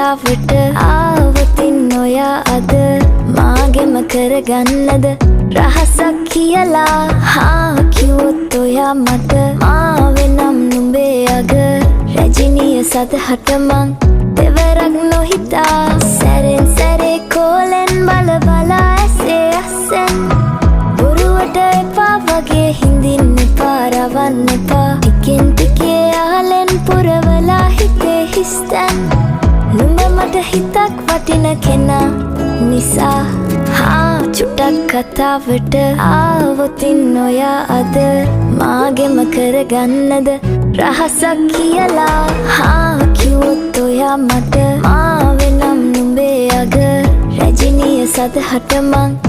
කතාවට ආවතින් ඔයා අද මාගෙම කරගන්නද රහසක් කියලා කිව්වොත් ඔයා මට මාවෙනම් නුඹේ අග රැජිනිය සදහට මං දෙවරක් නොහිතා සැරෙන් සැරේ කෝලෙන් බල බලා ඇසේ අස්සෙන් බොරුවට එපා වගේ හිඳින්න එපා රවන්න එපා ටිකෙන් ටිකේ අහලෙන් පුරවලා හිතේ හිස්තැන් නුඹ මට හිතක් වටින කෙනා නිසා චුට්ටක් කතාවට ආවොතින් ඔයා අද මාගෙම කරගන්නද රහසක් කියලා කිව්වොත් ඔයා මට මාවෙනම් නුඹේ අග රැජිනිය සදහට මං